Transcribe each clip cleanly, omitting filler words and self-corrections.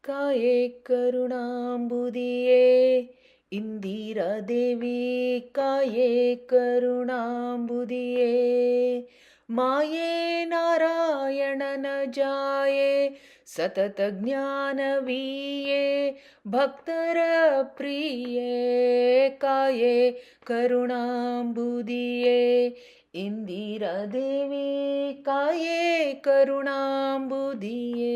ಕಾಯೇ ಕರುಣಾಂಬುದಿಯೇ ಇಂದಿರಾ ದೇವಿ ಕಾಯೇ ಕರುಣಾಂಬುದಿಯೇ ಮಾಯೇ ನಾರಾಯಣನ ಜಾಯೇ ಸತತ ಜ್ಞಾನವೀಯೇ ಭಕ್ತರ ಪ್ರಿಯೇ ಕಾಯೇ ಕರುಣಾಂಬುದಿಯೇ ಇಂದಿರಾ ದೇವಿ ಕಾಯೇ ಕರುಣಾಂಬುದಿಯೇ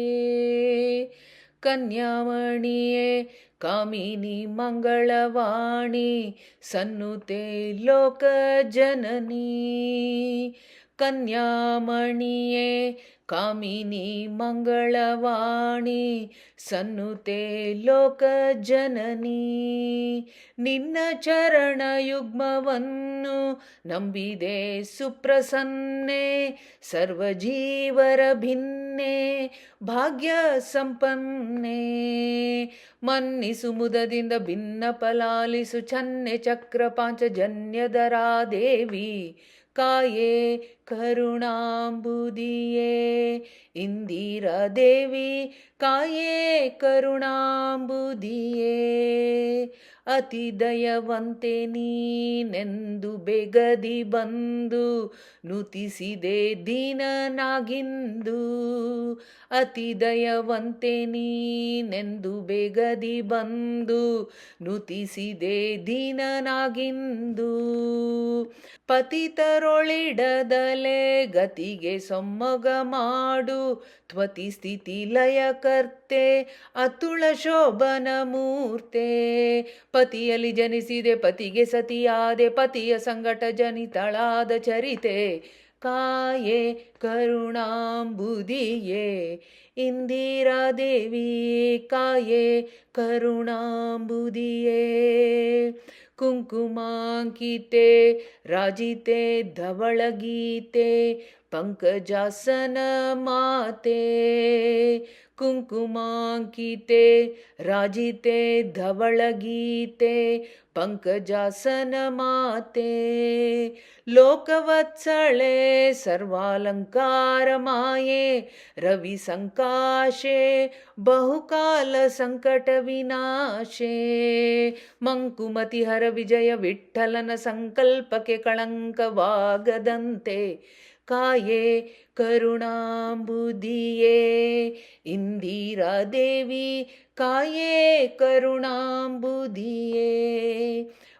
ಕನ್ಯಾಮಣಿಯೇ ಕಾಮಿನಿ ಮಂಗಳವಾಣಿ ಸನ್ನುತೆ ಲೋಕ ಜನನಿ ಕನ್ಯಾಮಣಿಯೇ ಕಾಮಿನಿ ಮಂಗಳವಾಣಿ ಸನ್ನುತೆ ಲೋಕ ಜನನಿ ನಿನ್ನ ಚರಣ ಯುಗ್ಮವನ್ನು ನಂಬಿದೆ ಸುಪ್ರಸನ್ನೆ ಸರ್ವಜೀವರ ಭಿನ್ನೆ ಭಾಗ್ಯ ಸಂಪನ್ನೆ ಮನ್ನಿಸು ಮುದದಿಂದ ಭಿನ್ನ ಫಲಾಲಿಸು ಚನ್ನೆ ಚಕ್ರ ಪಾಂಚಜನ್ಯಧರಾ ದೇವಿ ಕಾಯೇ ಕರುಣಾಂಬುದಿಯೇ ಇಂದಿರಾ ದೇವಿ ಕಾಯೇ ಕರುಣಾಂಬುದಿಯೇ ಅತಿ ದಯವಂತೆ ನೀನೆಂದು ಬೆಗದಿ ಬಂದು ನುತಿಸಿದೆ ದೀನನಾಗಿಂದು ಅತಿ ದಯವಂತೆ ನೀನೆಂದು ಬೆಗದಿ ಬಂದು ನುತಿಸಿದೆ ದೀನನಾಗಿಂದು ಪತಿತರೊಳಿಡದಲೆ ಗತಿಗೆ ಸೊಮ್ಮಗ ಮಾಡು ತ್ವತಿ ಸ್ಥಿತಿ ಲಯ ಕರ್ತೆ ಅತುಳ ಶೋಭನ ಮೂರ್ತೆ ಪತಿಯಲ್ಲಿ ಜನಿಸಿದೆ ಪತಿಗೆ ಸತಿಯಾದೆ ಪತಿಯ ಸಂಗಟ ಜನಿತಳಾದ ಚರಿತೆ ಕಾಯೇ ಕರುಣಾಂಬುದಿಯೇ ಇಂದಿರಾ ದೇವಿ ಕಾಯೇ ಕರುಣಾಂಬುದಿಯೇ ಕುಂಕುಮಾಂಕಿತೆ ರಾಜಿತೆ ಧವಳಗೀತೆ ಪಂಕಜಾಸನ ಮಾತೆ ಕುಂಕುಮಾಂಕಿತೆ ರಾಜಿತೆ ಧವಳಗೀತೆ ಪಂಕಜಾಸನ ಮಾತೆ ಲೋಕವತ್ಸಳೆ ಸರ್ವಾಲಂಕಾರ ಮಾಯೆ ರವಿ ಸಂಕಾಶೆ ಬಹುಕಾಲ ಸಂಕಟ ವಿನಾಶೆ ಮಂಕುಮತಿ ಹರ ವಿಜಯ ವಿಠ್ಠಲನ ಸಂಕಲ್ಪಕ್ಕೆ ಕಳಂಕವಾಗದಂತೆ ಕಾಯೇ ಕರುಣಾಂಬುದಿಯೇ ಇಂದಿರಾ ದೇವಿ ಕಾಯೇ ಕರುಣಾಂಬುದಿಯೇ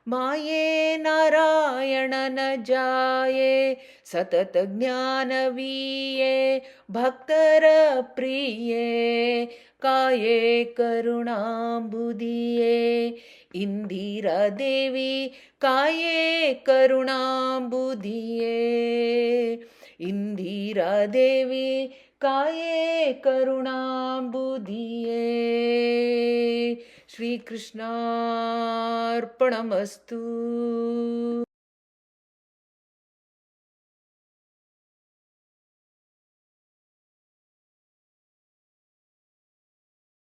ಮಾಯೇ ನಾರಾಯಣನ ಜಾಯೇ ಸತತ ಜ್ಞಾನವೀಯೇ ಭಕ್ತರ ಪ್ರಿಯೇ ಕಾಯೇ ಕರುಣಾಂಬುದಿಯೇ ಇಂದಿರಾ ದೇವಿ ಕಾಯೇ ಕರುಣಾಂಬುದಿಯೇ ಇಂದಿರಾ ದೇವಿ ಕಾಯೇ ಕರುಣಾಂಬುದಿಯೇ ಶ್ರೀಕೃಷ್ಣಾರ್ಪಣಮಸ್ತು.